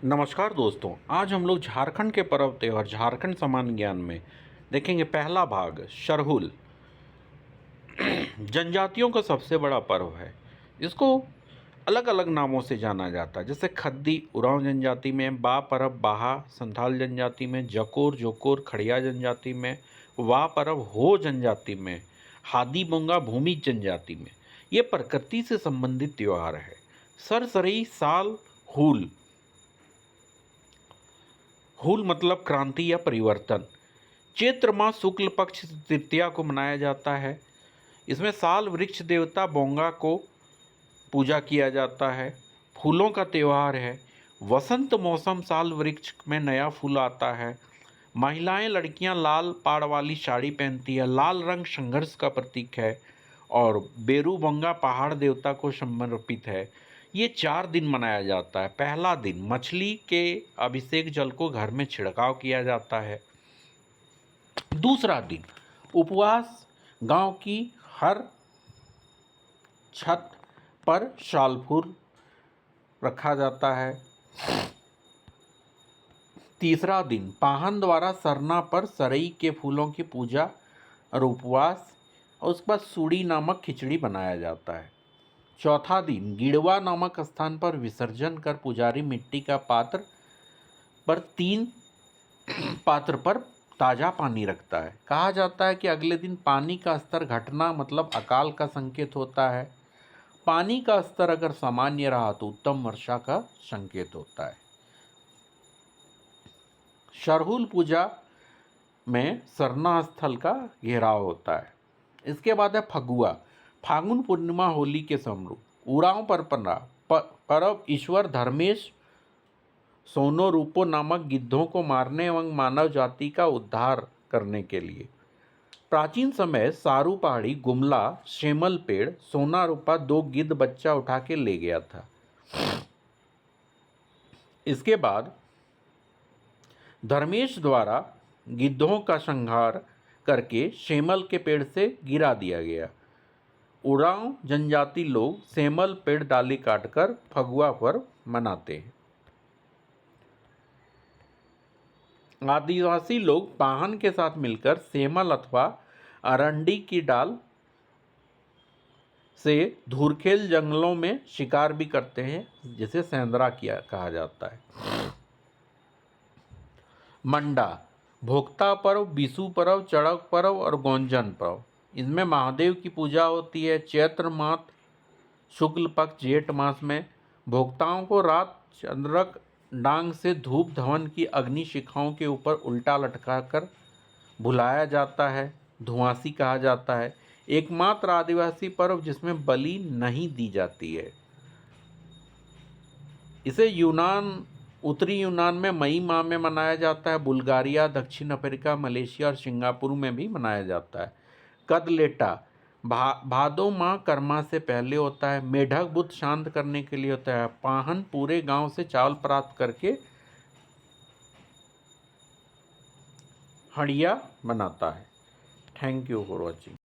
नमस्कार दोस्तों, आज हम लोग झारखंड के पर्व त्योहार झारखंड सामान्य ज्ञान में देखेंगे पहला भाग सरहुल। जनजातियों का सबसे बड़ा पर्व है। इसको अलग अलग नामों से जाना जाता है, जैसे खद्दी उरांव जनजाति में, बा परब बाहा संथाल जनजाति में, जकोर जोकोर खड़िया जनजाति में, वाह परब हो जनजाति में, हादी बोंगा भूमि जनजाति में। ये प्रकृति से संबंधित त्यौहार है। सरसरी साल हुल, हुल मतलब क्रांति या परिवर्तन। चैत्र माह शुक्ल पक्ष तृतीया को मनाया जाता है। इसमें साल वृक्ष देवता बोंगा को पूजा किया जाता है। फूलों का त्यौहार है। वसंत मौसम साल वृक्ष में नया फूल आता है। महिलाएं लड़कियां लाल पाड़ वाली साड़ी पहनती है। लाल रंग संघर्ष का प्रतीक है और बेरू बोंगा पहाड़ देवता को समर्पित है। ये 4 दिन मनाया जाता है। पहला दिन मछली के अभिषेक जल को घर में छिड़काव किया जाता है। दूसरा दिन उपवास, गांव की हर छत पर शालफूल रखा जाता है। तीसरा दिन पाहन द्वारा सरना पर सरई के फूलों की पूजा और उपवास, और उसके बाद सूड़ी नामक खिचड़ी बनाया जाता है। चौथा दिन गिड़वा नामक स्थान पर विसर्जन कर पुजारी मिट्टी का पात्र पर 3 पात्र पर ताज़ा पानी रखता है। कहा जाता है कि अगले दिन पानी का स्तर घटना मतलब अकाल का संकेत होता है। पानी का स्तर अगर सामान्य रहा तो उत्तम वर्षा का संकेत होता है। सरहुल पूजा में सरना स्थल का घेराव होता है। इसके बाद है फगुआ, फागुन पूर्णिमा होली के समरूप। उरांव पर्व ईश्वर धर्मेश सोनो रूपो नामक गिद्धों को मारने एवं मानव जाति का उद्धार करने के लिए। प्राचीन समय सारू पहाड़ी गुमला शेमल पेड़ सोना रूपा 2 गिद्ध बच्चा उठा के ले गया था। इसके बाद धर्मेश द्वारा गिद्धों का संहार करके शेमल के पेड़ से गिरा दिया गया। उरांव जनजाति लोग सेमल पेड़ डाली काटकर फगुआ पर्व मनाते हैं। आदिवासी लोग पाहन के साथ मिलकर सेमल अथवा अरंडी की डाल से धुरखेल जंगलों में शिकार भी करते हैं, जिसे सेंदरा किया कहा जाता है। मंडा भोक्ता पर्व, बिसु पर्व, चड़क पर्व और गौंजन पर्व। इनमें महादेव की पूजा होती है। चैत्र मास शुक्ल पक्ष जेठ मास में भोक्ताओं को रात चंद्रक डांग से धूप धवन की अग्नि शिखाओं के ऊपर उल्टा लटकाकर भुलाया जाता है, धुआंसी कहा जाता है। एकमात्र आदिवासी पर्व जिसमें बलि नहीं दी जाती है। इसे उत्तरी यूनान में मई माह में मनाया जाता है। बुल्गारिया, दक्षिण अफ्रीका, मलेशिया और सिंगापुर में भी मनाया जाता है। कदलेटा भादो माह कर्मा से पहले होता है। मेढक बुत शांत करने के लिए होता है। पाहन पूरे गांव से चावल प्राप्त करके हड़िया बनाता है। Thank you for watching.